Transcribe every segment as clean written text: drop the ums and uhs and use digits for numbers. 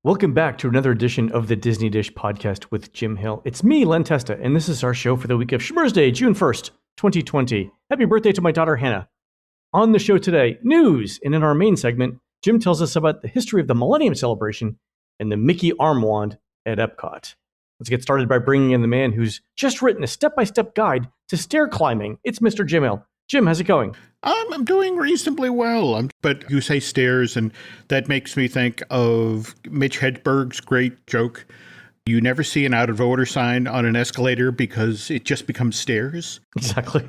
Welcome back to another edition of the Disney Dish podcast with Jim Hill. It's me, Len Testa, and this is our show for the week of Schmurz June 1st, 2020. Happy birthday to my daughter, Hannah. On the show today, news, and in our main segment, Jim tells us about the history of the Millennium celebration and the Mickey arm wand at Epcot. Let's get started by bringing in the man who's just written a step-by-step guide to stair climbing. It's Mr. Jim Hill. Jim, how's it going? I'm doing reasonably well. But you say stairs, and that makes me think of Mitch Hedberg's great joke. You never see an out-of-order sign on an escalator because it just becomes stairs. Exactly.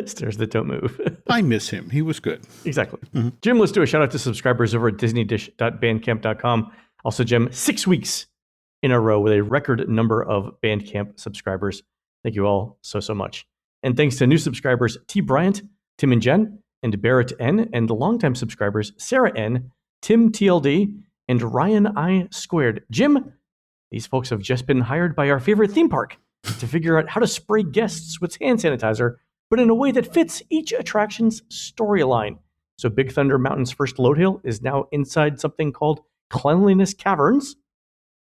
Stairs that don't move. I miss him. He was good. Exactly. Mm-hmm. Jim, let's do a shout-out to subscribers over at disneydish.bandcamp.com. Also, Jim, 6 weeks in a row with a record number of Bandcamp subscribers. Thank you all so much. And thanks to new subscribers T. Bryant, Tim and Jen, and Barrett N., and the longtime subscribers Sarah N., Tim TLD, and Ryan I Squared. Jim, these folks have just been hired by our favorite theme park to figure out how to spray guests with hand sanitizer, but in a way that fits each attraction's storyline. So Big Thunder Mountain's first load hill is now inside something called Cleanliness Caverns.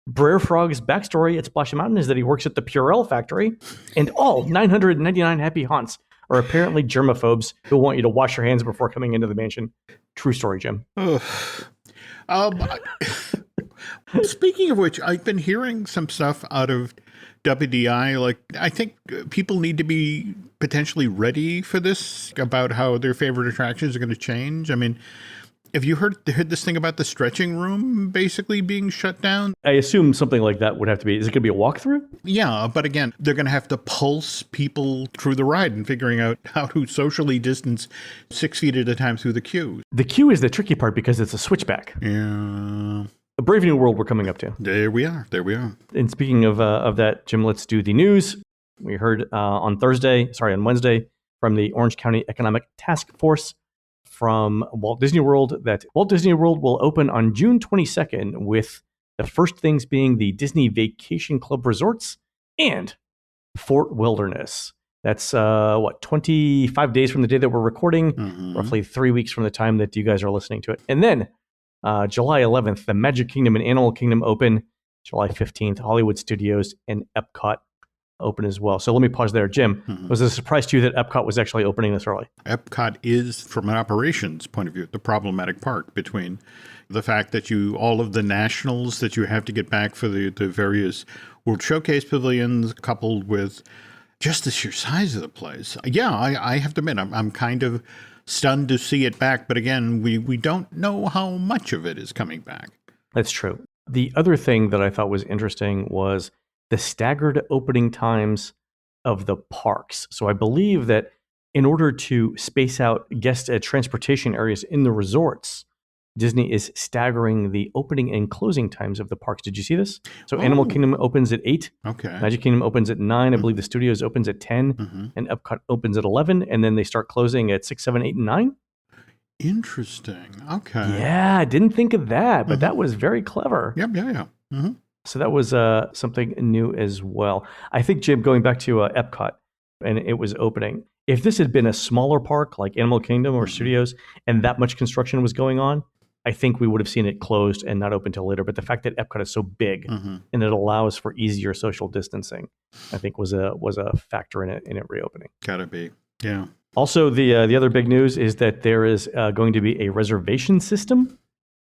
Brer Frog's backstory at Splash Mountain is that he works at the Purell factory, and all 999 happy haunts are apparently germaphobes who want you to wash your hands before coming into the mansion. True story, Jim. Speaking of which, I've been hearing some stuff out of WDI. Like, I think people need to be potentially ready for this about how their favorite attractions are going to change. I mean, have you heard this thing about the stretching room basically being shut down? I assume something like that would have to be, is it going to be a walkthrough? Yeah, but again, they're going to have to pulse people through the ride and figuring out how to socially distance 6 feet at a time through the queue. The queue is the tricky part because it's a switchback. Yeah. A brave new world we're coming up to. There we are. And speaking of that, Jim, let's do the news. We heard on Wednesday, from the Orange County Economic Task Force from Walt Disney World that Walt Disney World will open on June 22nd, with the first things being the Disney Vacation Club Resorts and Fort Wilderness. That's 25 days from the day that we're recording, roughly 3 weeks from the time that you guys are listening to it. And then July 11th, the Magic Kingdom and Animal Kingdom open. July 15th, Hollywood Studios and Epcot open as well. So let me pause there. Jim, was it a surprise to you that Epcot was actually opening this early? Epcot is, from an operations point of view, the problematic part between the fact that all of the nationals that you have to get back for the various World Showcase pavilions, coupled with just the sheer size of the place. Yeah, I have to admit, I'm kind of stunned to see it back. But again, we don't know how much of it is coming back. That's true. The other thing that I thought was interesting was the staggered opening times of the parks. So I believe that in order to space out guest transportation areas in the resorts, Disney is staggering the opening and closing times of the parks. Did you see this? So Animal Kingdom opens at 8. Okay. Magic Kingdom opens at 9. I believe the Studios opens at 10. And Epcot opens at 11. And then they start closing at 6, 7, 8, and 9. Interesting. Okay. Yeah, I didn't think of that, but that was very clever. Yep. Yeah. So that was something new as well. I think, Jim, going back to Epcot, and it was opening, if this had been a smaller park like Animal Kingdom or Studios and that much construction was going on, I think we would have seen it closed and not open till later. But the fact that Epcot is so big and it allows for easier social distancing, I think was a factor in it reopening. Gotta be. Yeah. Also, the other big news is that there is going to be a reservation system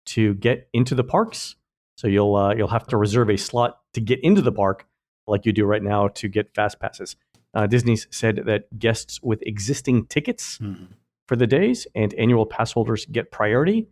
to get into the parks. So you'll have to reserve a slot to get into the park, like you do right now to get fast passes. Disney's said that guests with existing tickets for the days and annual pass holders get priority.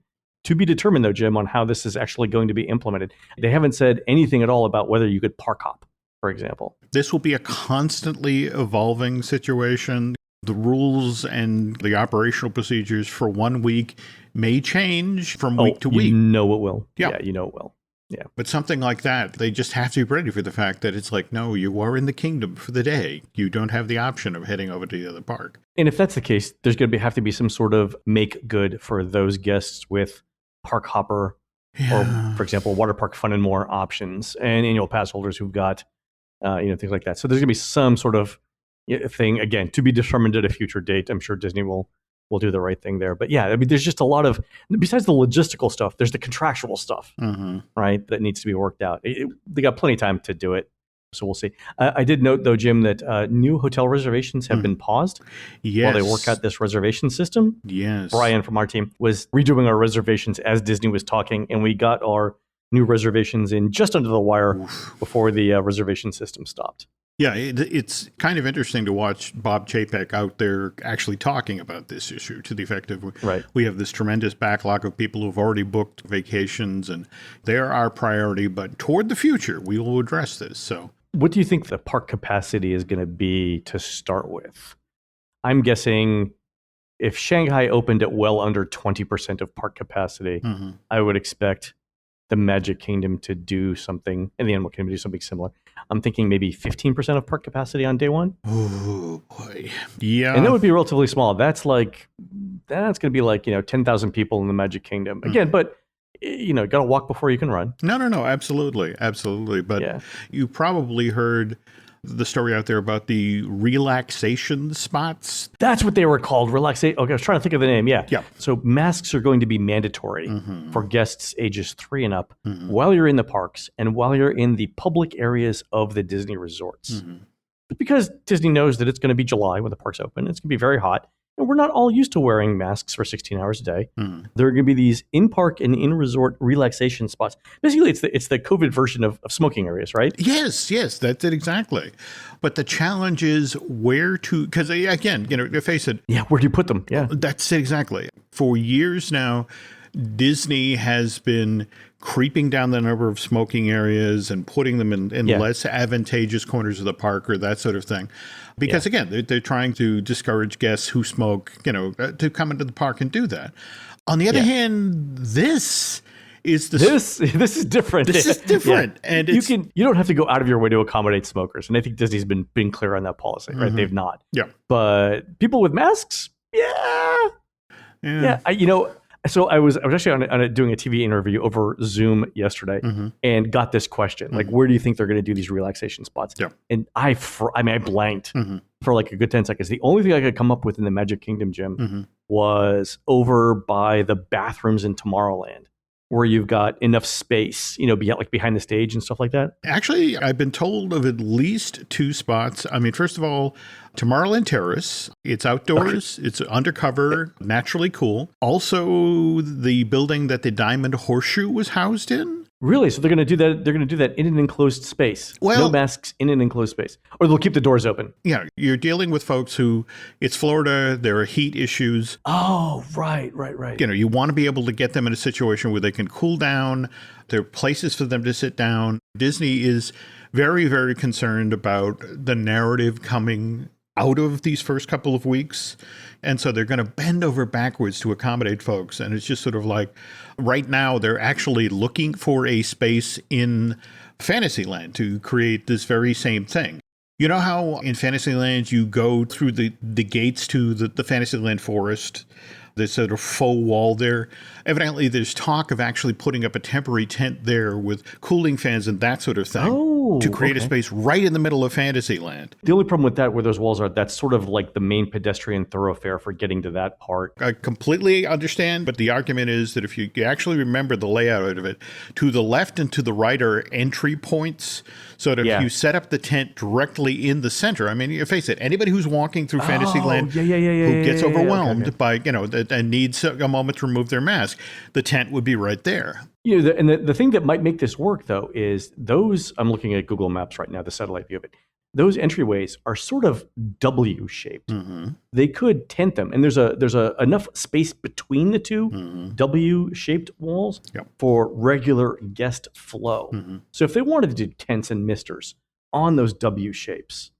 To be determined, though, Jim, on how this is actually going to be implemented. They haven't said anything at all about whether you could park hop, for example. This will be a constantly evolving situation. The rules and the operational procedures for 1 week may change from week to week. You know it will. Yeah. Yeah, you know it will. Yeah. But something like that, they just have to be ready for the fact that it's like, no, you are in the kingdom for the day. You don't have the option of heading over to the other park. And if that's the case, there's going to have to be some sort of make good for those guests with park hopper or, for example, water park fun and more options and annual pass holders who've got, things like that. So there's going to be some sort of thing, again, to be determined at a future date. I'm sure Disney will we'll do the right thing there. But yeah, I mean, there's just a lot of, besides the logistical stuff, there's the contractual stuff, right, that needs to be worked out. They got plenty of time to do it. So we'll see. I did note, though, Jim, that new hotel reservations have been paused while they work out this reservation system. Yes. Brian from our team was redoing our reservations as Disney was talking, and we got our new reservations in just under the wire before the reservation system stopped. Yeah, it's kind of interesting to watch Bob Chapek out there actually talking about this issue, to the effect of we have this tremendous backlog of people who've already booked vacations, and they're our priority, but toward the future, we will address this. So, what do you think the park capacity is going to be to start with? I'm guessing if Shanghai opened at well under 20% of park capacity, I would expect the Magic Kingdom to do something, and the Animal Kingdom to do something similar. I'm thinking maybe 15% of park capacity on day one. Oh boy, yeah, and that would be relatively small. That's going to be like 10,000 people in the Magic Kingdom again, but got to walk before you can run. No, absolutely. But you probably heard the story out there about the relaxation spots. That's what they were called. Okay, I was trying to think of the name. Yeah. Yeah. So masks are going to be mandatory for guests ages 3 and up while you're in the parks and while you're in the public areas of the Disney resorts. Because Disney knows that it's going to be July when the parks open. It's going to be very hot. And we're not all used to wearing masks for 16 hours a day. There are going to be these in-park and in-resort relaxation spots. Basically, it's the COVID version of smoking areas, right? Yes, that's it exactly. But the challenge is where to, because again, face it. Yeah, where do you put them? Yeah. That's it exactly. For years now, Disney has been creeping down the number of smoking areas and putting them in less advantageous corners of the park or that sort of thing. Because again, they're trying to discourage guests who smoke, to come into the park and do that. On the other hand, this is this is different. This is different, and you don't have to go out of your way to accommodate smokers. And I think Disney's been clear on that policy, right? They've not. Yeah, but people with masks, yeah. So I was actually doing a TV interview over Zoom yesterday and got this question, like, where do you think they're going to do these relaxation spots? Yeah. And I blanked for like a good 10 seconds. The only thing I could come up with in the Magic Kingdom, Jim, was over by the bathrooms in Tomorrowland, where you've got enough space, behind the stage and stuff like that. Actually, I've been told of at least 2 spots. I mean, first of all, Tomorrowland Terrace, it's outdoors, it's undercover, naturally cool. Also, the building that the Diamond Horseshoe was housed in. Really? So they're going to do that? They're going to do that in an enclosed space? Well, no masks in an enclosed space? Or they'll keep the doors open? Yeah, you're dealing with folks who, it's Florida, there are heat issues. Oh, right. You want to be able to get them in a situation where they can cool down. There are places for them to sit down. Disney is very, very concerned about the narrative coming out of these first couple of weeks. And so they're going to bend over backwards to accommodate folks. And it's just sort of like, right now, they're actually looking for a space in Fantasyland to create this very same thing. You know how in Fantasyland you go through the gates to the Fantasyland forest? There's sort of faux wall there. Evidently, there's talk of actually putting up a temporary tent there with cooling fans and that sort of thing to create a space right in the middle of Fantasyland. The only problem with that, where those walls are, that's sort of like the main pedestrian thoroughfare for getting to that part. I completely understand, but the argument is that if you actually remember the layout of it, to the left and to the right are entry points. So that if you set up the tent directly in the center, I mean, you face it, anybody who's walking through Fantasyland who gets overwhelmed by, and needs a moment to remove their mask, the tent would be right there. And the thing that might make this work, though, is those, I'm looking at Google Maps right now, the satellite view of it, those entryways are sort of W-shaped. They could tent them, and there's enough space between the two W-shaped walls for regular guest flow. So if they wanted to do tents and misters on those W shapes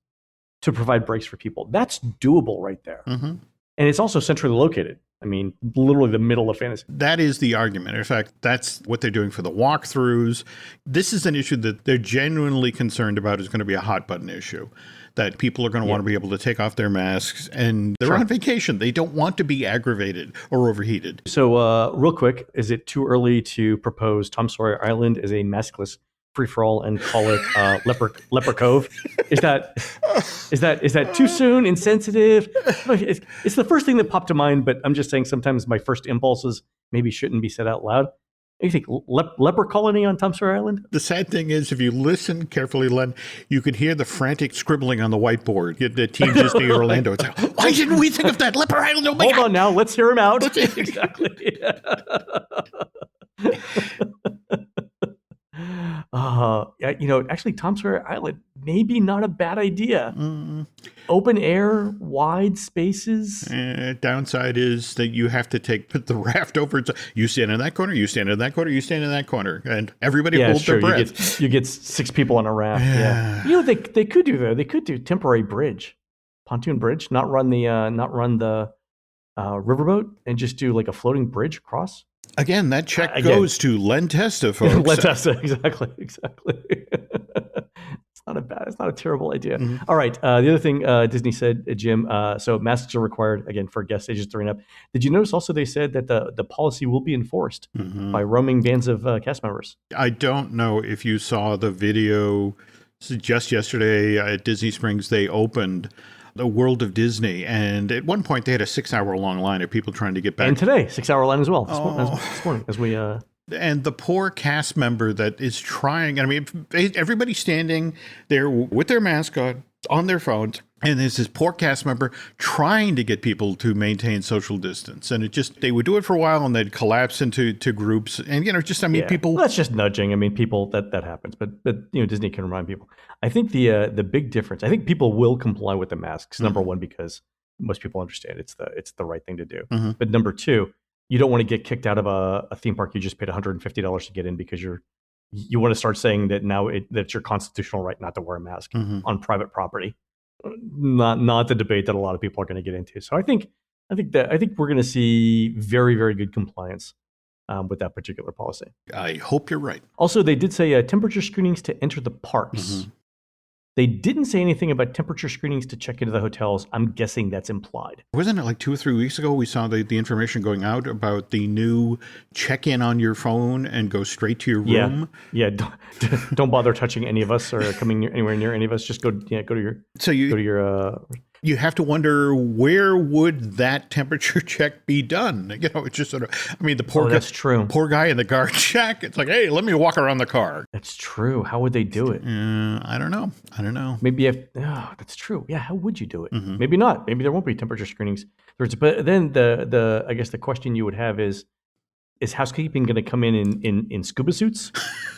to provide breaks for people, that's doable right there. And it's also centrally located. I mean, literally the middle of Fantasy. That is the argument. In fact, that's what they're doing for the walkthroughs. This is an issue that they're genuinely concerned about is going to be a hot button issue, that people are going to want to be able to take off their masks, and they're on vacation. They don't want to be aggravated or overheated. So real quick, is it too early to propose Tom Sawyer Island as a maskless free for all and call it Leper Cove. Is that too soon? Insensitive? It's the first thing that popped to mind, but I'm just saying sometimes my first impulses maybe shouldn't be said out loud. You think leper colony on Tom Sawyer Island? The sad thing is, if you listen carefully, Len, you could hear the frantic scribbling on the whiteboard. The Team Disney Orlando. It's like, why didn't we think of that? Leper Island. Oh my Hold God. on now. Let's hear him out. Exactly. Actually, Tom Sawyer Island, maybe not a bad idea. Open air, wide spaces. Downside is that you have to put the raft over. You stand in that corner, you stand in that corner, you stand in that corner, and everybody holds their breath. You get 6 people on a raft. Yeah. They could do though. They could do temporary bridge, pontoon bridge, not run the riverboat, and just do like a floating bridge across. Again, that check goes to Len Testa, folks. Len Testa, exactly. It's not a terrible idea. Mm-hmm. All right. The other thing Disney said, Jim, so masks are required, again, for guest ages 3 and up. Did you notice also they said that the policy will be enforced by roaming bands of cast members? I don't know if you saw the video just yesterday at Disney Springs. They opened the World of Disney, and at one point they had a 6-hour-long line of people trying to get back. And today, 6-hour line as well. This morning, as we. And the poor cast member that is trying. I mean, everybody's standing there with their mask on their phones, and there's this poor cast member trying to get people to maintain social distance. And they would do it for a while, and they'd collapse into groups. And people. Well, that's just nudging. I mean, people that happens, but Disney can remind people. I think the big difference. I think people will comply with the masks. Number one, because most people understand it's the right thing to do. But number two, you don't want to get kicked out of a theme park you just paid $150 to get in because you want to start saying that now that's your constitutional right not to wear a mask on private property. Not the debate that a lot of people are going to get into. So I think we're going to see very, very good compliance with that particular policy. I hope you're right. Also, they did say temperature screenings to enter the parks. They didn't say anything about temperature screenings to check into the hotels. I'm guessing that's implied. Wasn't it like 2 or 3 weeks ago we saw the information going out about the new check-in on your phone and go straight to your room? Yeah. Don't bother touching any of us or coming anywhere near any of us. Just go to your. You have to wonder, where would that temperature check be done? It's just sort of, the poor guy in the guard shack. It's like, hey, let me walk around the car. That's true. How would they do it? I don't know. Maybe that's true. Yeah, how would you do it? Maybe not. Maybe there won't be temperature screenings. But then I guess the question you would have is housekeeping going to come in scuba suits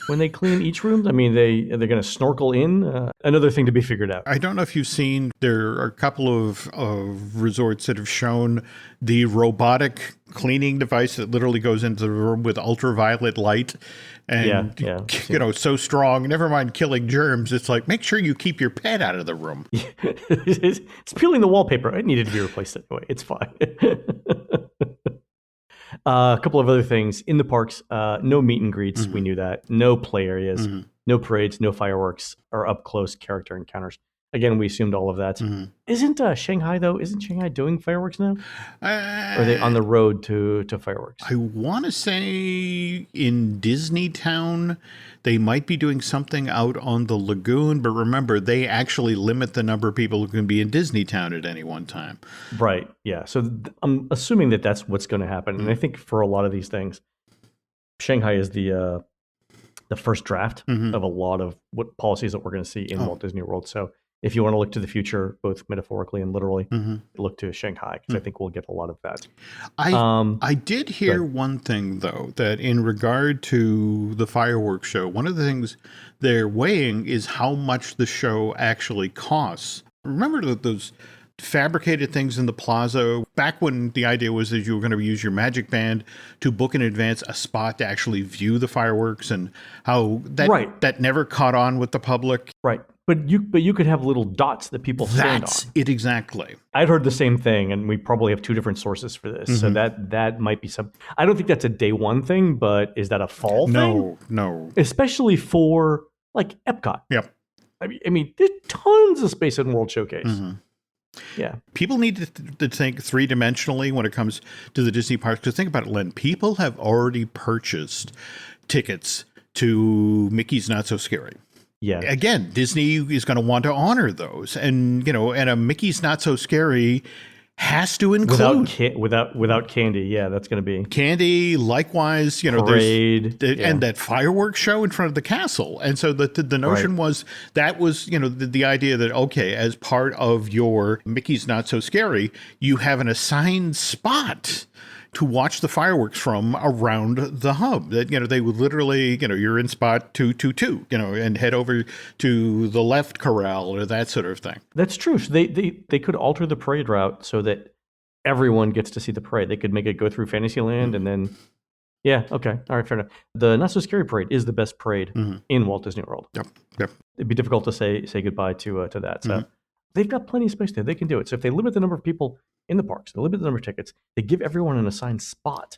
when they clean each room? I mean, they're going to snorkel in? Another thing to be figured out. I don't know if you've seen, there are a couple of resorts that have shown the robotic cleaning device that literally goes into the room with ultraviolet light. And, so strong, never mind killing germs. It's like, make sure you keep your pet out of the room. It's peeling the wallpaper. It needed to be replaced anyway. It's fine. A couple of other things in the parks, no meet and greets. We knew that. No play areas, no parades, no fireworks, or up close character encounters. Again, we assumed all of that. Isn't Shanghai though? Isn't Shanghai doing fireworks now? Or are they on the road to fireworks? I want to say in Disney Town, they might be doing something out on the lagoon. But remember, they actually limit the number of people who can be in Disney Town at any one time. Right. Yeah. So I'm assuming that that's what's going to happen. And I think for a lot of these things, Shanghai is the first draft of a lot of what policies that we're going to see in Walt Disney World. So if you want to look to the future, both metaphorically and literally, look to Shanghai, because I think we'll get a lot of that. I did hear one thing, though, that in regard to the fireworks show, one of the things they're weighing is how much the show actually costs. Remember those fabricated things in the plaza back when the idea was that you were going to use your Magic Band to book in advance a spot to actually view the fireworks, and how that never caught on with the public. Right. But you could have little dots that people stand on. That's it exactly. I'd heard the same thing, and we probably have 2 different sources for this. So that might be some. I don't think that's a day one thing, but is that a fall thing? No. Especially for like Epcot. Yep. I mean, there's tons of space in World Showcase. Yeah. People need to think 3-dimensionally when it comes to the Disney parks. Because think about it, Len. People have already purchased tickets to Mickey's Not So Scary. Yeah. Again, Disney is going to want to honor those. And, and a Mickey's Not So Scary has to include without candy. Yeah, that's going to be candy. Likewise, parade, and that fireworks show in front of the castle. And so the notion was the idea that, okay, as part of your Mickey's Not So Scary, you have an assigned spot to watch the fireworks from around the hub. That they would literally, you're in spot 222, and head over to the left corral or that sort of thing. That's true. So they could alter the parade route so that everyone gets to see the parade. They could make it go through Fantasyland and then, yeah, okay, all right, fair enough. The Not So Scary parade is the best parade in Walt Disney World. Yep. It'd be difficult to say goodbye to that. So they've got plenty of space there. They can do it. So if they limit the number of people in the parks, they limit the number of tickets, they give everyone an assigned spot.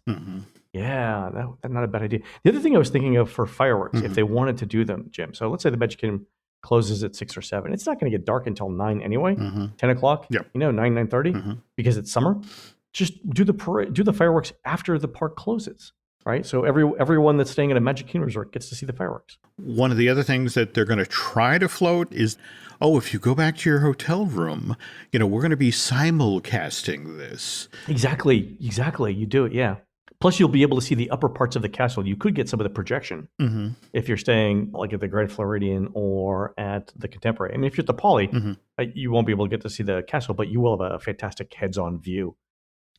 Yeah, that's not a bad idea. The other thing I was thinking of for fireworks, if they wanted to do them, Jim. So let's say the Magic Kingdom closes at 6 or 7. It's not going to get dark until 9 anyway. 10 o'clock. Yep. 9:30 because it's summer. Just do the parade, do the fireworks after the park closes. Right, so everyone that's staying at a Magic Kingdom resort gets to see the fireworks. One of the other things that they're going to try to float is, if you go back to your hotel room, we're going to be simulcasting this. Exactly. You do it, yeah. Plus, you'll be able to see the upper parts of the castle. You could get some of the projection if you're staying like at the Grand Floridian or at the Contemporary. I mean, if you're at the Poly, you won't be able to get to see the castle, but you will have a fantastic heads-on view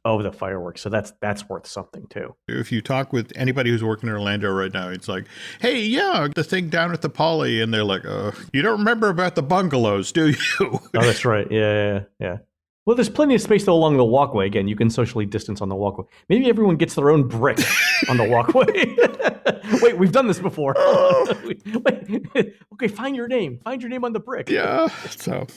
of the fireworks. So that's worth something too. If you talk with anybody who's working in Orlando right now, it's like, hey, yeah, the thing down at the Poly. And they're like, you don't remember about the bungalows, do you? Oh, that's right. Yeah. Well, there's plenty of space though along the walkway. Again, you can socially distance on the walkway. Maybe everyone gets their own brick on the walkway. Wait, we've done this before. Wait. Okay, find your name. Find your name on the brick. Yeah. So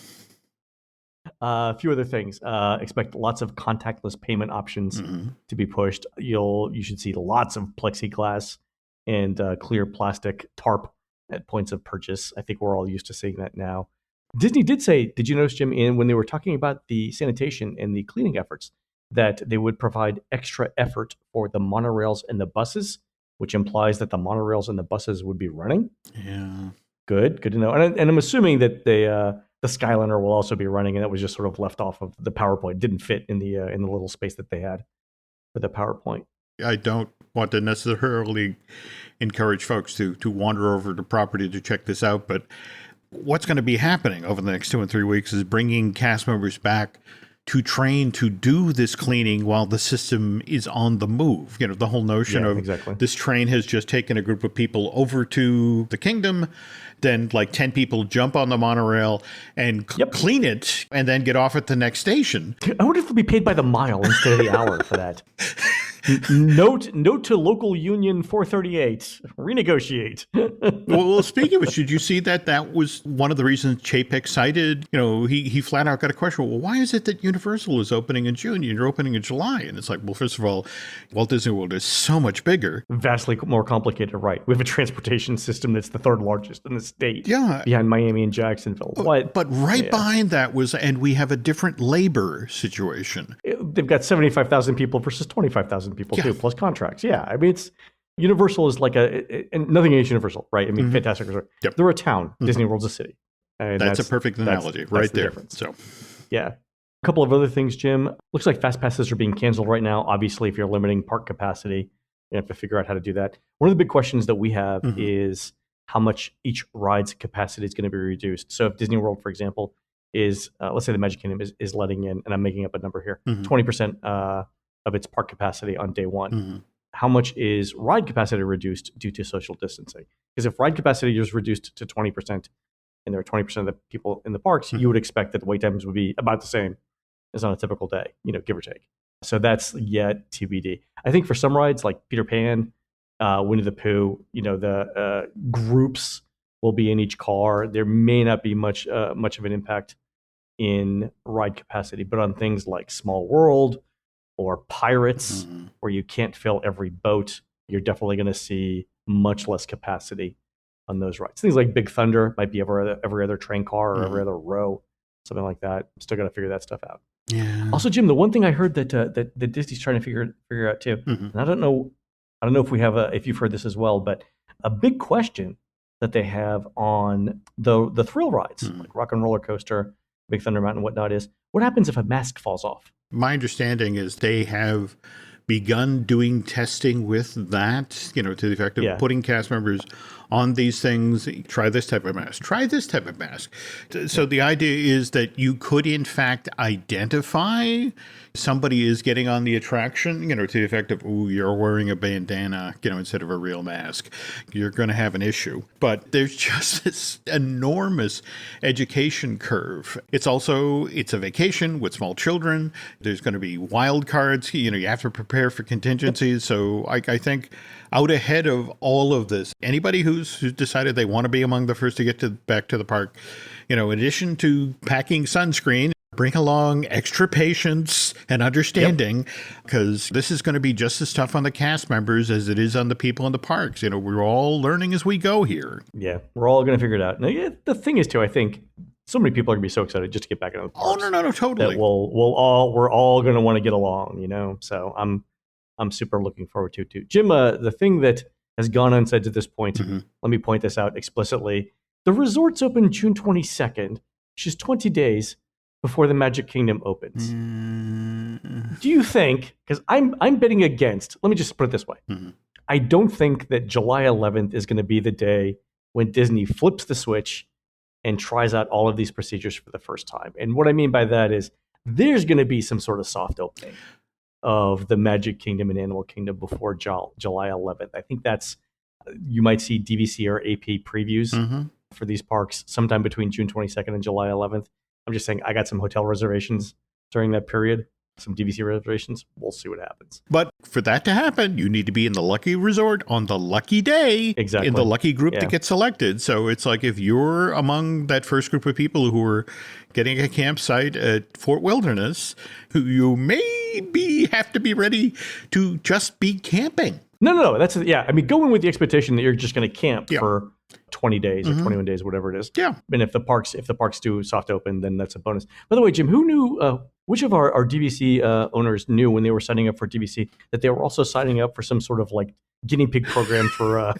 a few other things. Expect lots of contactless payment options to be pushed. You should see lots of plexiglass and clear plastic tarp at points of purchase. I think we're all used to seeing that now. Disney did say, did you notice, Jim, when they were talking about the sanitation and the cleaning efforts, that they would provide extra effort for the monorails and the buses, which implies that the monorails and the buses would be running? Yeah. Good to know. And I'm assuming that the Skyliner will also be running, and that was just sort of left off of the PowerPoint. It didn't fit in the little space that they had for the PowerPoint. I don't want to necessarily encourage folks to wander over the property to check this out, but what's going to be happening over the next 2 and 3 weeks is bringing cast members back to train to do this cleaning while the system is on the move. The whole notion of this train has just taken a group of people over to the kingdom, then like 10 people jump on the monorail and clean it and then get off at the next station. I wonder if they'll be paid by the mile instead of the hour for that. Note to local union 438, renegotiate. Well, speaking of which, did you see that was one of the reasons Chapek cited? He flat out got a question. Well, why is it that Universal is opening in June and you're opening in July? And it's like, well, first of all, Walt Disney World is so much bigger. Vastly more complicated, right? We have a transportation system that's the third largest in the state. Yeah. Behind Miami and Jacksonville. But right behind that and we have a different labor situation. They've got 75,000 people versus 25,000 people too, plus contracts. Yeah, I mean, Universal is like and nothing against Universal, right? I mean, fantastic resort. Yep. They're a town. Disney World's a city. And that's a perfect analogy right there. So, yeah. A couple of other things, Jim. Looks like fast passes are being canceled right now. Obviously, if you're limiting park capacity, you have to figure out how to do that. One of the big questions that we have is how much each ride's capacity is going to be reduced. So if Disney World, for example, is, let's say the Magic Kingdom is letting in, and I'm making up a number here, 20% of its park capacity on day one. How much is ride capacity reduced due to social distancing? Because if ride capacity is reduced to 20%, and there are 20% of the people in the parks, you would expect that the wait times would be about the same as on a typical day, give or take. So that's yet TBD. I think for some rides like Peter Pan, Winnie the Pooh, the groups will be in each car. There may not be much of an impact in ride capacity, but on things like Small World or Pirates, where you can't fill every boat, you're definitely going to see much less capacity on those rides. Things like Big Thunder might be every other train car or every other row, something like that. Still got to figure that stuff out. Yeah. Also, Jim, the one thing I heard that Disney's trying to figure out too, and I don't know if we have if you've heard this as well, but a big question that they have on the thrill rides, like Rock and Roller Coaster, Big Thunder Mountain, and whatnot, is what happens if a mask falls off? My understanding is they have begun doing testing with that, to the effect of putting cast members on these things. Try this type of mask. Try this type of mask. So the idea is that you could, in fact, identify somebody is getting on the attraction, to the effect of, ooh, you're wearing a bandana, instead of a real mask. You're going to have an issue. But there's just this enormous education curve. It's a vacation with small children. There's going to be wild cards. You have to prepare for contingencies. So I think out ahead of all of this, anybody who's decided they want to be among the first to get back to the park, in addition to packing sunscreen, bring along extra patience and understanding, because this is going to be just as tough on the cast members as it is on the people in the parks. We're all learning as we go here. Yeah, we're all going to figure it out. Now, the thing is, too, I think so many people are going to be so excited just to get back into the parks. Oh, no, totally. That we're all going to want to get along, So I'm super looking forward to it, too. Jim, the thing that has gone unsaid to this point, let me point this out explicitly. The resort's open June 22nd, which is 20 days before the Magic Kingdom opens. Do you think, because I'm betting against, let me just put it this way. I don't think that July 11th is going to be the day when Disney flips the switch and tries out all of these procedures for the first time. And what I mean by that is there's going to be some sort of soft opening of the Magic Kingdom and Animal Kingdom before July 11th. I think you might see DVC or AP previews for these parks sometime between June 22nd and July 11th. I'm just saying I got some hotel reservations during that period, some DVC reservations. We'll see what happens. But for that to happen, you need to be in the lucky resort on the lucky day. Exactly. In the lucky group that gets selected. So it's like if you're among that first group of people who are getting a campsite at Fort Wilderness, who you maybe have to be ready to just be camping. No. I mean, go in with the expectation that you're just going to camp for 20 days or 21 days, whatever it is. Yeah. And if the parks do soft open, then that's a bonus. By the way, Jim, who knew, which of our DVC owners knew when they were signing up for DVC that they were also signing up for some sort of like guinea pig program for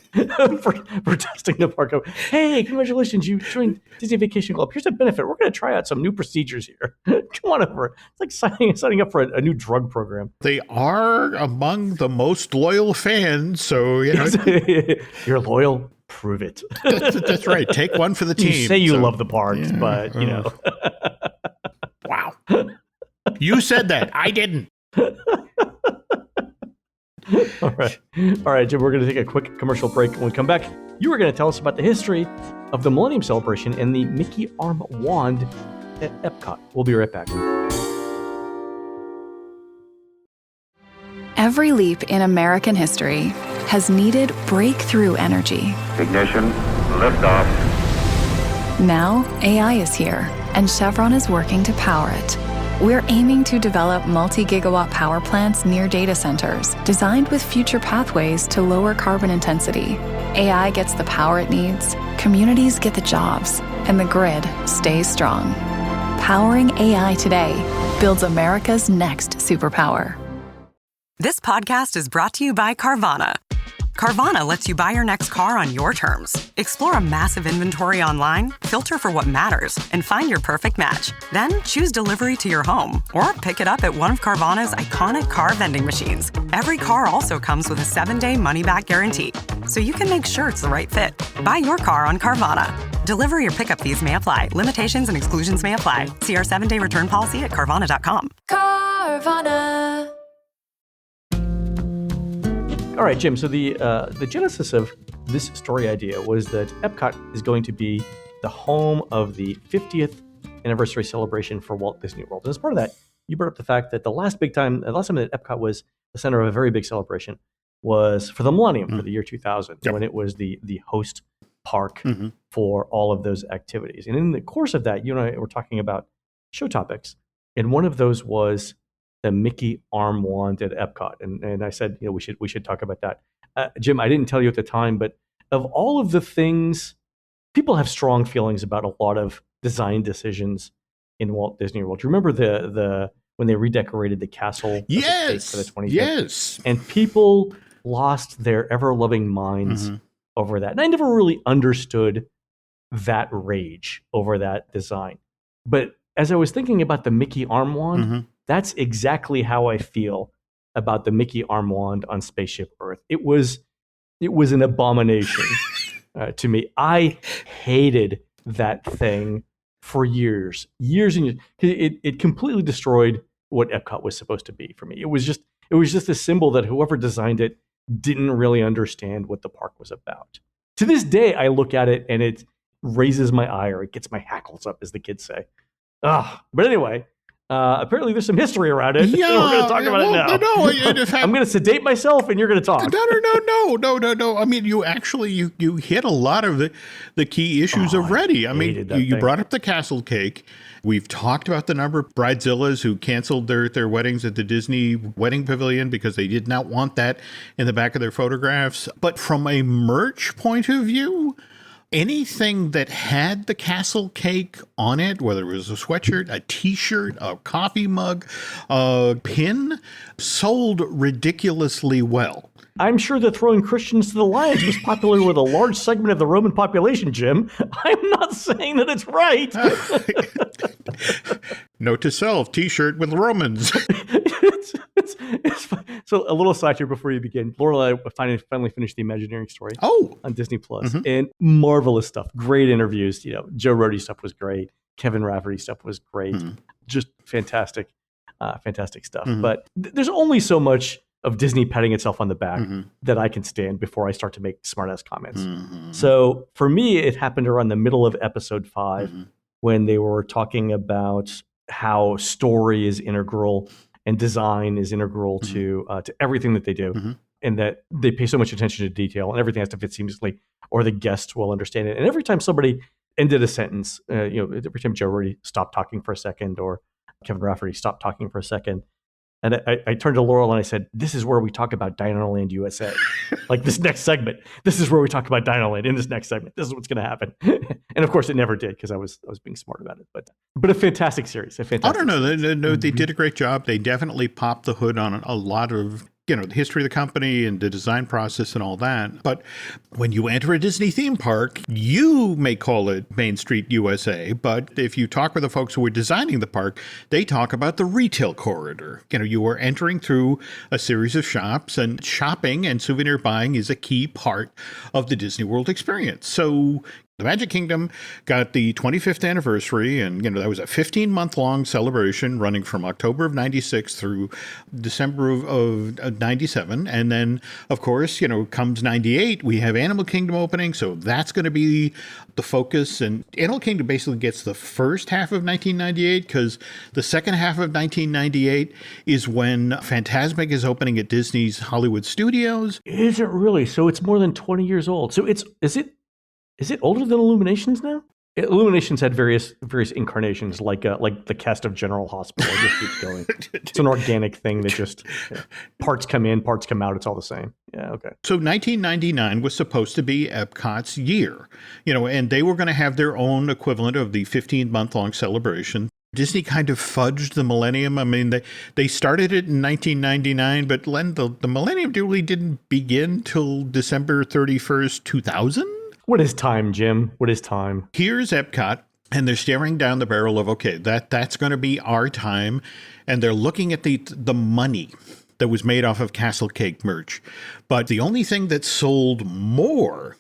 testing the park? Hey, congratulations, you joined Disney Vacation Club. Here's a benefit. We're going to try out some new procedures here. Come on over. It's like signing up for a new drug program. They are among the most loyal fans, so you're loyal. Prove it. That's right. Take one for the team. You say you love the parks, but Wow. You said that. I didn't. All right, Jim, we're going to take a quick commercial break. When we come back, you are going to tell us about the history of the Millennium Celebration and the Mickey Arm Wand at Epcot. We'll be right back. Every leap in American history has needed breakthrough energy. Ignition, liftoff. Now, AI is here, and Chevron is working to power it. We're aiming to develop multi-gigawatt power plants near data centers, designed with future pathways to lower carbon intensity. AI gets the power it needs, communities get the jobs, and the grid stays strong. Powering AI today builds America's next superpower. This podcast is brought to you by Carvana. Carvana lets you buy your next car on your terms. Explore a massive inventory online, filter for what matters, and find your perfect match. Then choose delivery to your home or pick it up at one of Carvana's iconic car vending machines. Every car also comes with a 7-day money-back guarantee, so you can make sure it's the right fit. Buy your car on Carvana. Delivery or pickup fees may apply. Limitations and exclusions may apply. See our 7-day return policy at Carvana.com. Carvana. All right, Jim. So the genesis of this story idea was that Epcot is going to be the home of the 50th anniversary celebration for Walt Disney World. And as part of that, you brought up the fact that the last time that Epcot was the center of a very big celebration was for the Millennium, for the year 2000, when it was the host park for all of those activities. And in the course of that, you and I were talking about show topics, and one of those was the Mickey Arm Wand at Epcot, and I said, we should talk about that. Jim, I didn't tell you at the time, but of all of the things, people have strong feelings about a lot of design decisions in Walt Disney World. Do you remember the when they redecorated the castle? Yes, for the 25th? yes. And people lost their ever-loving minds over that. And I never really understood that rage over that design. But as I was thinking about the Mickey arm wand, that's exactly how I feel about the Mickey arm wand on Spaceship Earth. It was an abomination to me. I hated that thing for years and years. It completely destroyed what Epcot was supposed to be for me. It was just a symbol that whoever designed it didn't really understand what the park was about. To this day, I look at it and it raises my ire. It gets my hackles up, as the kids say. But anyway, apparently there's some history around it. Yeah, we're going to talk about it now. No, in fact, I'm going to sedate myself, and you're going to talk. No. I mean, you actually you hit a lot of the key issues already. I mean, you brought up the castle cake. We've talked about the number of bridezillas who canceled their weddings at the Disney Wedding Pavilion because they did not want that in the back of their photographs. But from a merch point of view, anything that had the castle cake on it, whether it was a sweatshirt, a T-shirt, a coffee mug, a pin, sold ridiculously well. I'm sure that throwing Christians to the lions was popular with a large segment of the Roman population, Jim. I'm not saying that it's right. Note to self, T-shirt with Romans. It's fun. So a little aside here before you begin. Laura and I finally finished the Imagineering story on Disney Plus, and marvelous stuff. Great interviews. Joe Rohde stuff was great. Kevin Rafferty stuff was great. Just fantastic stuff. But there's only so much of Disney patting itself on the back that I can stand before I start to make smart-ass comments. So for me, it happened around the middle of episode 5 when they were talking about how story is integral and design is integral to everything that they do, and that they pay so much attention to detail, and everything has to fit seamlessly, or the guests will understand it. And every time somebody ended a sentence, every time Joe Rohde stopped talking for a second, or Kevin Rafferty stopped talking for a second, and I turned to Laurel and I said, "This is where we talk about Dinoland USA. Like this next segment, this is where we talk about Dinoland in this next segment. This is what's going to happen." And of course, it never did because I was being smart about it. But a fantastic series. I don't know. They did a great job. They definitely popped the hood on a lot of the history of the company and the design process and all that. But when you enter a Disney theme park, you may call it Main Street USA, but if you talk with the folks who are designing the park, they talk about the retail corridor. You are entering through a series of shops, and shopping and souvenir buying is a key part of the Disney World experience. So the Magic Kingdom got the 25th anniversary, and that was a 15-month-long celebration running from October of 96 through December of 97. And then, of course, comes 98, we have Animal Kingdom opening, so that's going to be the focus. And Animal Kingdom basically gets the first half of 1998, because the second half of 1998 is when Fantasmic is opening at Disney's Hollywood Studios. Is it really? So it's more than 20 years old. So is it older than Illuminations now? Illuminations had various incarnations, like the cast of General Hospital. It just keeps going. It's an organic thing that just parts come in, parts come out. It's all the same. Yeah, okay. So 1999 was supposed to be Epcot's year, and they were going to have their own equivalent of the 15-month-long celebration. Disney kind of fudged the Millennium. I mean, they started it in 1999, but Len, the Millennium really didn't begin till December 31st, 2000. What is time, Jim? What is time? Here's Epcot, and they're staring down the barrel of, okay, that's going to be our time. And they're looking at the money that was made off of Castle Cake merch. But the only thing that sold more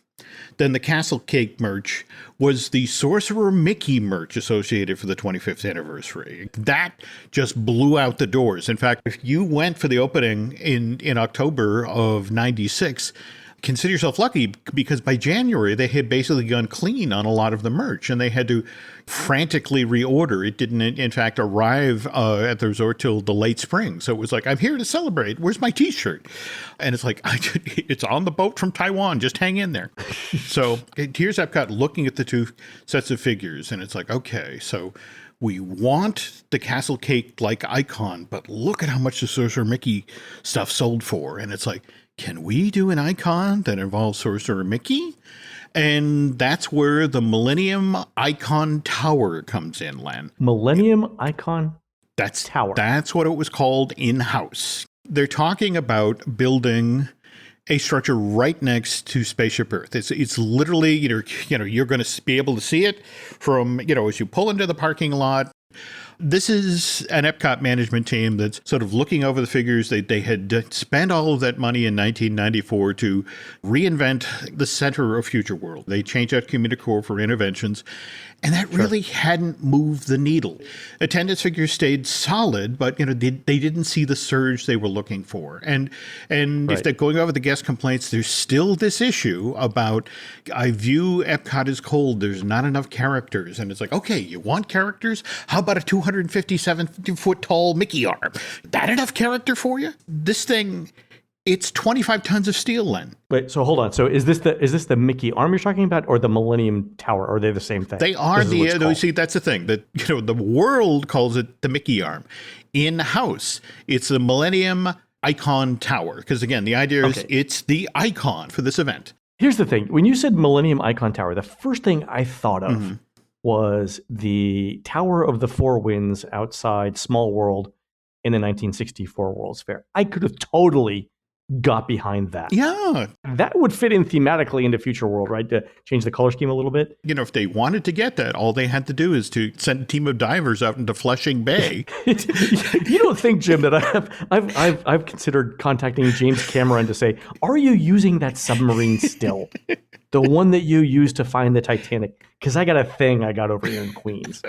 than the Castle Cake merch was the Sorcerer Mickey merch associated for the 25th anniversary. That just blew out the doors. In fact, if you went for the opening in October of 96, consider yourself lucky, because by January, they had basically gone clean on a lot of the merch, and they had to frantically reorder. It didn't, in fact, arrive at the resort till the late spring. So it was like, I'm here to celebrate. Where's my T-shirt? And it's like, it's on the boat from Taiwan. Just hang in there. So here's Epcot looking at the two sets of figures, and it's like, okay, so we want the Castle Cake-like icon, but look at how much the Sorcerer Mickey stuff sold for. And it's like, can we do an icon that involves Sorcerer Mickey? And that's where the Millennium Icon Tower comes in, Len. Millennium Icon Tower. That's what it was called in-house. They're talking about building a structure right next to Spaceship Earth. It's literally, you're going to be able to see it from, as you pull into the parking lot. This is an Epcot management team that's sort of looking over the figures. They had spent all of that money in 1994 to reinvent the center of Future World. They changed out Communicore for interventions, and that really hadn't moved the needle. Attendance figures stayed solid, but they didn't see the surge they were looking for. And if they're going over the guest complaints, there's still this issue about, I view Epcot as cold. There's not enough characters. And it's like, okay, you want characters? How about a 257-foot tall Mickey arm? That enough character for you? This thing, it's 25 tons of steel, Len. Wait, so hold on. So is this the Mickey arm you're talking about, or the Millennium Tower? Or are they the same thing? They are see, that's the thing. That the world calls it the Mickey arm. In-house, it's the Millennium Icon Tower. Because again, the idea is it's the icon for this event. Here's the thing. When you said Millennium Icon Tower, the first thing I thought of was the Tower of the Four Winds outside Small World in the 1964 World's Fair. I could have totally got behind that. Yeah. That would fit in thematically into Future World, right? To change the color scheme a little bit. If they wanted to get that, all they had to do is to send a team of divers out into Flushing Bay. You don't think, Jim, that I've considered contacting James Cameron to say, are you using that submarine still? The one that you used to find the Titanic? Because I got a thing I got over here in Queens.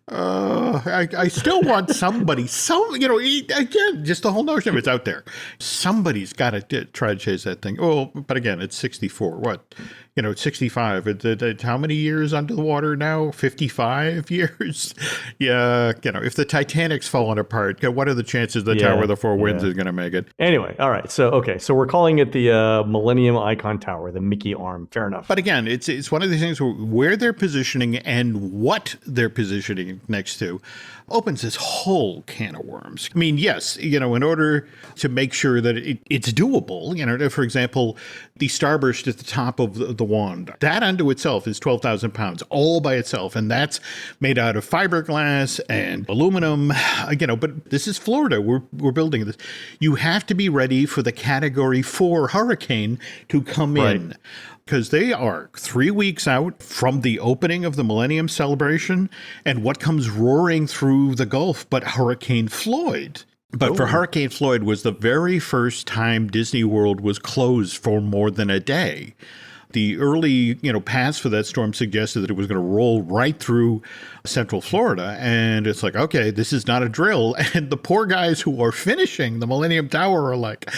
I still want somebody, again, just the whole notion of it's out there. Somebody's got to try to chase that thing. Oh, but again, it's 64. What? It's 65. It's how many years under the water now? 55 years? Yeah. If the Titanic's falling apart, what are the chances the Tower of the Four Winds is going to make it? Anyway, all right. So we're calling it the Millennium Icon Tower, the Mickey arm. Fair enough. But again, it's one of these things where they're positioning and what they're positioning next to opens this whole can of worms. I mean, yes, in order to make sure that it's doable, for example, the starburst at the top of the wand, that unto itself is 12,000 pounds all by itself. And that's made out of fiberglass and aluminum, but this is Florida. We're building this. You have to be ready for the Category 4 hurricane to come in. Because they are 3 weeks out from the opening of the Millennium celebration, and what comes roaring through the Gulf but Hurricane Floyd. But for Hurricane Floyd was the very first time Disney World was closed for more than a day. The early, paths for that storm suggested that it was going to roll right through Central Florida. And it's like, okay, this is not a drill. And the poor guys who are finishing the Millennium Tower are like,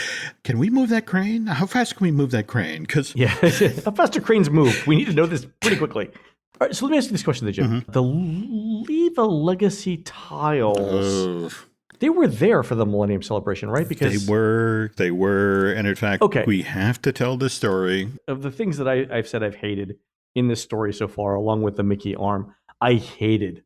can we move that crane? How fast can we move that crane? How fast do cranes move? We need to know this pretty quickly. All right, so let me ask you this question, Jim. The Leave a Legacy tiles... They were there for the Millennium Celebration, right? Because they were. And in fact, we have to tell the story. Of the things that I've said I've hated in this story so far, along with the Mickey arm, I hated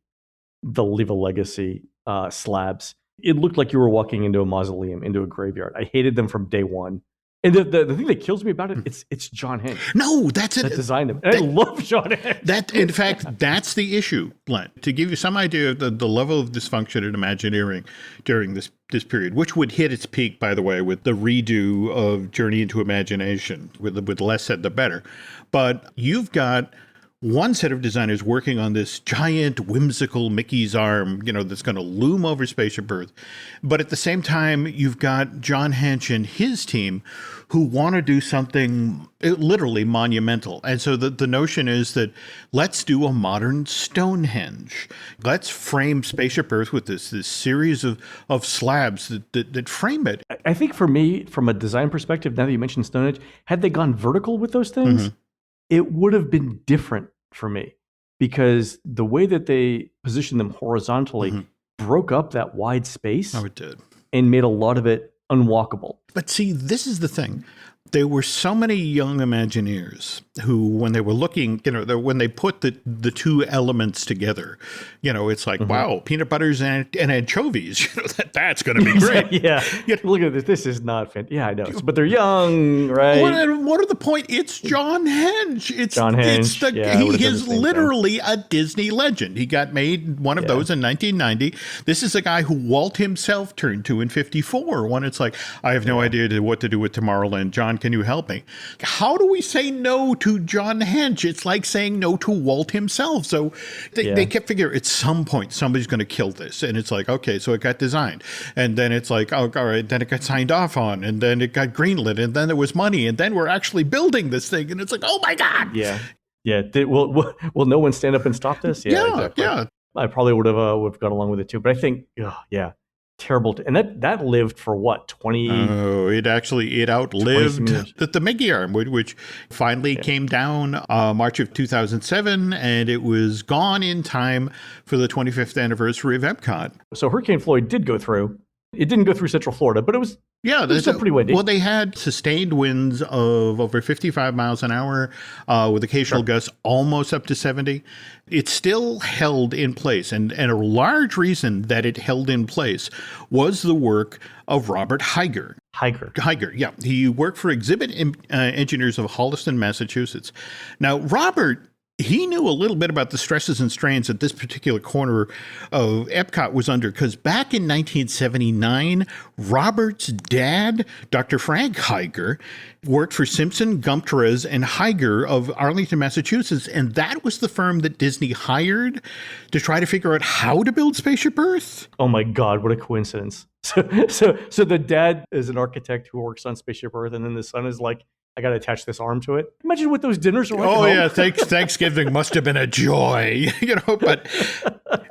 the Leave a Legacy slabs. It looked like you were walking into a mausoleum, into a graveyard. I hated them from day one. And the thing that kills me about it, it's John Hinch. No, that's it. That designed them. And I love John Hinch. In fact, that's the issue, Len. To give you some idea of the level of dysfunction in Imagineering during this period, which would hit its peak, by the way, with the redo of Journey into Imagination. With less said, the better. But you've got one set of designers working on this giant whimsical Mickey's arm, that's going to loom over Spaceship Earth. But at the same time, you've got John Hinch and his team who want to do something literally monumental. And so the notion is that let's do a modern Stonehenge. Let's frame Spaceship Earth with this series of slabs that frame it. I think for me, from a design perspective, now that you mentioned Stonehenge, had they gone vertical with those things, it would have been different for me, because the way that they positioned them horizontally broke up that wide space. Oh, it did. And made a lot of it unwalkable. But see, this is the thing. There were so many young Imagineers who, when they were looking, when they put the two elements together, it's like, wow, peanut butters and anchovies, that's going to be great. Yeah. Look at this. This is not fantastic. Yeah, I know. But they're young, right? What are the point? It's John Hinch. John Hinch. He is literally a Disney legend. He got made one of those in 1990. This is a guy who Walt himself turned to in 54 when it's like, I have no idea what to do with Tomorrowland. John John, can you help me? How do we say no to John Hench? It's like saying no to Walt himself. So they kept figuring at some point somebody's going to kill this. And it's like, okay, so it got designed. And then it's like, oh, all right, then it got signed off on. And then it got greenlit. And then there was money. And then we're actually building this thing. And it's like, oh, my God. Yeah. Yeah. Will no one stand up and stop this? Yeah. Exactly. Yeah. I probably would have gone along with it too. But I think, terrible. And that lived for what, 20? Oh, it outlived the Mickey arm, which finally came down March of 2007, and it was gone in time for the 25th anniversary of Epcot. So Hurricane Floyd did go through. It didn't go through Central Florida, but it was still pretty windy. Well, they had sustained winds of over 55 miles an hour with occasional gusts almost up to 70. It still held in place. And a large reason that it held in place was the work of Robert Higer. Higer, yeah. He worked for exhibit engineers of Holliston, Massachusetts. Now, Robert, he knew a little bit about the stresses and strains that this particular corner of Epcot was under, because back in 1979, Robert's dad, Dr. Frank Higer, worked for Simpson, Gumtrez, and Higer of Arlington, Massachusetts, and that was the firm that Disney hired to try to figure out how to build Spaceship Earth. Oh my God, what a coincidence. So the dad is an architect who works on Spaceship Earth, and then the son is like, I got to attach this arm to it. Imagine what those dinners are like. Oh, yeah. Thanksgiving must have been a joy, but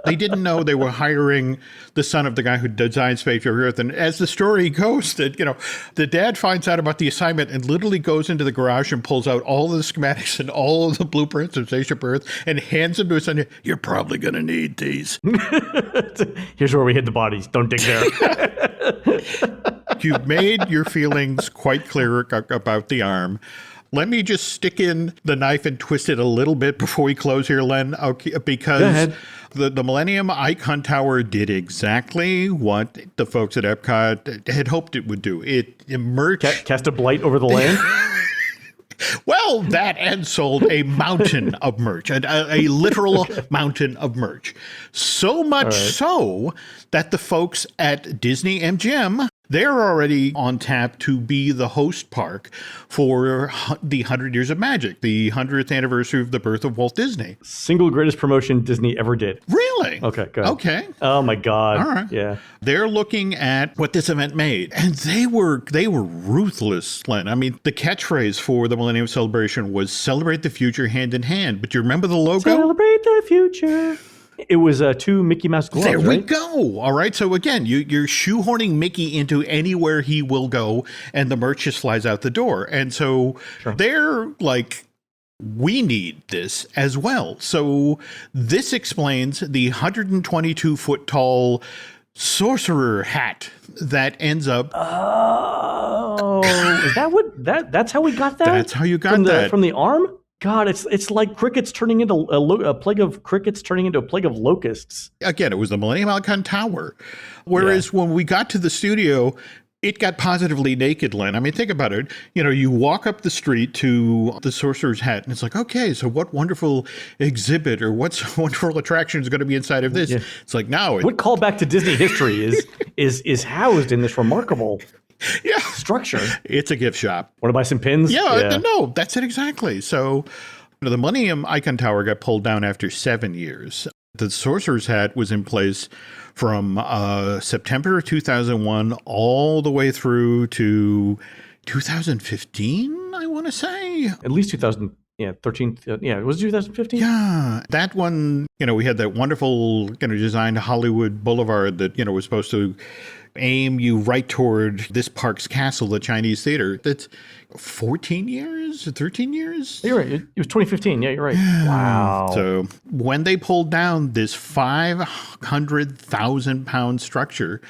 they didn't know they were hiring the son of the guy who designed Spaceship Earth. And as the story goes, that, the dad finds out about the assignment and literally goes into the garage and pulls out all of the schematics and all of the blueprints of Spaceship Earth and hands them to his son. You're probably going to need these. Here's where we hid the bodies. Don't dig there. You've made your feelings quite clear about the arm. Let me just stick in the knife and twist it a little bit before we close here, Len, because the Millennium Icon Tower did exactly what the folks at Epcot had hoped it would do. It emerged. Cast a blight over the land? Well, that and sold a mountain of merch, a literal mountain of merch. So much so that the folks at Disney MGM, they're already on tap to be the host park for the 100 Years of Magic, the 100th anniversary of the birth of Walt Disney. Single greatest promotion Disney ever did. Really? Okay, go ahead. Okay. Oh my God. All right. Yeah. They're looking at what this event made, and they were ruthless, Len. I mean, the catchphrase for the Millennium Celebration was "Celebrate the future hand in hand." But do you remember the logo? Celebrate the future. It was two Mickey Mouse gloves. There we go. All right. So again, you're shoehorning Mickey into anywhere he will go, and the merch just flies out the door. And so they're like, we need this as well. So this explains the 122-foot tall sorcerer hat that ends up. Oh, is that what that's how we got that? That's how you got that from the arm. God, it's like crickets turning into a plague of crickets turning into a plague of locusts. Again, it was the Millennium Icon Tower. Whereas when we got to the studio, it got positively naked, Len. I mean, think about it. You walk up the street to the Sorcerer's Hat, and it's like, okay, so what wonderful exhibit or what wonderful attraction is going to be inside of this? Yeah. It's like, now. What callback to Disney history is housed in this remarkable structure? It's a gift shop. Want to buy some pins? Yeah. No, that's it exactly. So the Millennium Icon Tower got pulled down after 7 years. The Sorcerer's Hat was in place from September 2001 all the way through to 2015, I want to say. At least 2013. Yeah, it was 2015. Yeah, that one, we had that wonderful, designed Hollywood Boulevard that, was supposed to aim you right toward this park's castle, the Chinese Theater. That's 13 years? You're right. It was 2015. Yeah, you're right. Wow. So when they pulled down this 500,000-pound structure,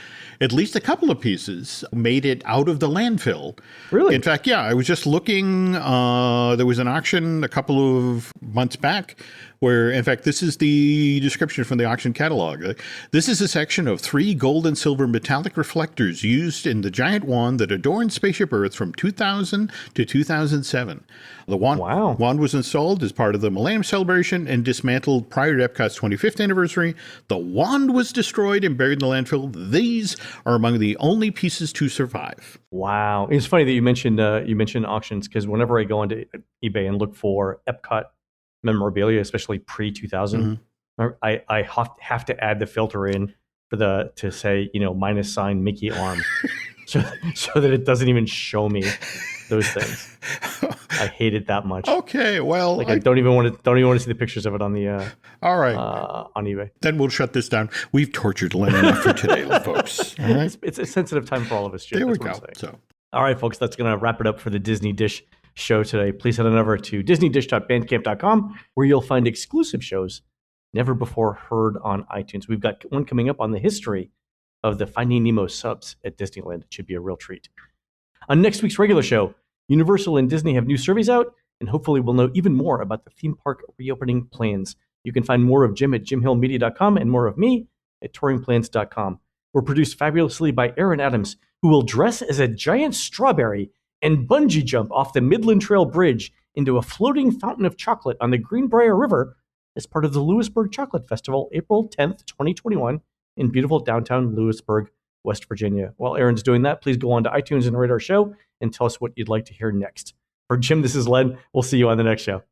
at least a couple of pieces made it out of the landfill. Really? In fact, I was just looking. There was an auction a couple of months back where, in fact, this is the description from the auction catalog. This is a section of 3 gold and silver metallic reflectors used in the giant wand that adorned Spaceship Earth from 2000 to 2007. The wand was installed as part of the Millennium celebration and dismantled prior to Epcot's 25th anniversary. The wand was destroyed and buried in the landfill. These are among the only pieces to survive. Wow. It's funny that you mentioned auctions, because whenever I go onto eBay and look for Epcot memorabilia, especially pre-2000, I have to add the filter in to say, -sign Mickey arm, so that it doesn't even show me those things. I hate it that much. Okay, well, I don't even want to see the pictures of it on the all right on eBay. Then we'll shut this down. We've tortured Len enough for today, folks. All right? It's a sensitive time for all of us, Jim. There we go. So, all right, folks, that's going to wrap it up for the Disney Dish show today. Please head on over to disneydish.bandcamp.com, where you'll find exclusive shows never before heard on iTunes. We've got one coming up on the history of the Finding Nemo subs at Disneyland. It should be a real treat. On next week's regular show, Universal and Disney have new surveys out, and hopefully we'll know even more about the theme park reopening plans. You can find more of Jim at jimhillmedia.com and more of me at touringplans.com. We're produced fabulously by Aaron Adams, who will dress as a giant strawberry and bungee jump off the Midland Trail Bridge into a floating fountain of chocolate on the Greenbrier River as part of the Lewisburg Chocolate Festival, April 10th, 2021, in beautiful downtown Lewisburg, West Virginia. While Aaron's doing that, please go on to iTunes and rate our show and tell us what you'd like to hear next. For Jim, this is Len. We'll see you on the next show.